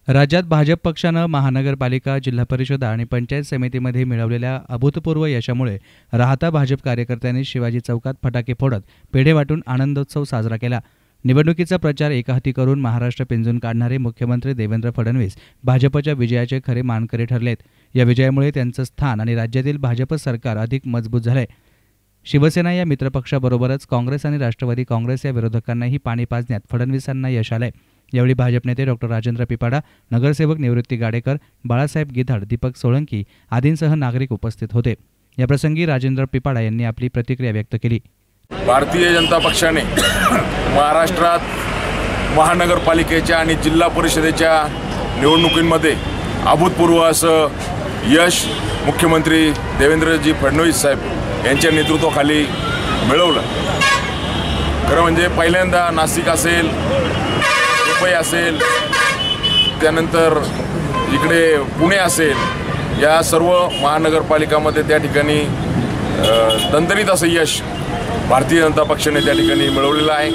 राज्यात भाजप पक्षानं महानगरपालिका, जिल्हा परिषद आणि पंचायत समितीमध्ये मिळवलेल्या अभूतपूर्व यशामुळे राहता भाजप कार्यकर्त्यांनी शिवाजी चौकात फटाके फोडत पेढे वाटून आनंदोत्सव साजरा केला। निवडणुकीचा प्रचार एकहाती करून महाराष्ट्र पिंजून काढणारे मुख्यमंत्री देवेंद्र फडणवीस भाजपच्या विजयाचे खरे मानकरी ठरलेत। या विजयामुळे त्यांचं स्थान आणि राज्यातील भाजप सरकार अधिक मजबूत झाले। शिवसेना या मित्रपक्षाबरोबरच काँग्रेस आणि राष्ट्रवादी काँग्रेस या विरोधकांनाही पाणी पाजण्यात फडणवीसांना यश आलंय। यावेळी भाजप नेते डॉ. राजेंद्र पिपाडा, नगरसेवक निवृत्ती गाडेकर, बाळासाहेब गिधाड, दीपक सोळंकी आदींसह नागरिक उपस्थित होते। याप्रसंगी राजेंद्र पिपाडा यांनी आपली प्रतिक्रिया व्यक्त केली। भारतीय जनता पक्षाने महाराष्ट्रात महानगरपालिकेच्या आणि जिल्हा परिषदेच्या निवडणुकींमध्ये अभूतपूर्व असं यश मुख्यमंत्री देवेंद्रजी फडणवीस साहेब यांच्या नेतृत्वाखाली मिळवलं। खरं म्हणजे पहिल्यांदा नाशिक असेल, मुंबई असेल, त्यानंतर इकडे पुणे असेल, या सर्व महानगरपालिकामध्ये त्या ठिकाणी दणदणीत असं यश भारतीय जनता पक्षाने त्या ठिकाणी मिळवलेलं आहे।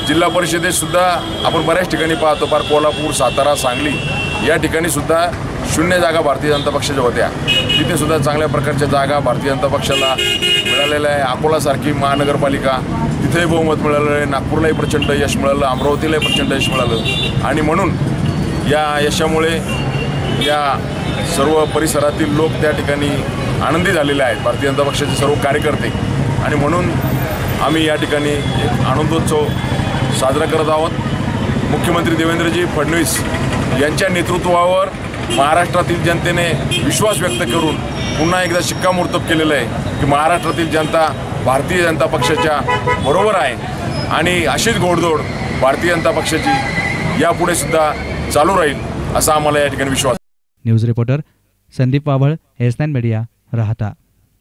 जिल्हा परिषदेत सुद्धा आपण बऱ्याच ठिकाणी पाहतो, फार कोल्हापूर, सातारा, सांगली या ठिकाणी सुद्धा 0 जागा भारतीय जनता पक्षाच्या होत्या। तिथे सुद्धा चांगल्या प्रकारच्या जागा भारतीय जनता पक्षाला मिळालेल्या आहे। अकोलासारखी महानगरपालिका तिथेही बहुमत मिळालं आहे, नागपूरलाही प्रचंड यश मिळालं, अमरावतीलाही प्रचंड यश मिळालं आणि म्हणून या यशामुळे या सर्व परिसरातील लोक त्या ठिकाणी आनंदी झालेले आहेत, भारतीय जनता पक्षाचे सर्व कार्यकर्ते, आणि म्हणून आम्ही या ठिकाणी एक आनंदोत्सव साजरा करत आहोत। मुख्यमंत्री देवेंद्रजी फडणवीस यांच्या नेतृत्वावर महाराष्ट्रातील जनतेने विश्वास व्यक्त करून पुन्हा एकदा शिक्कामोर्तब केलेलं आहे की महाराष्ट्रातील जनता भारतीय जनता पक्षाच्या बरोबर आहे आणि अशीच घोडदौड भारतीय जनता पक्षाची यापुढे सुद्धा चालू राहील असा आम्हाला या ठिकाणी विश्वास। News reporter Sandeep Wabhal, S9 media, राहता।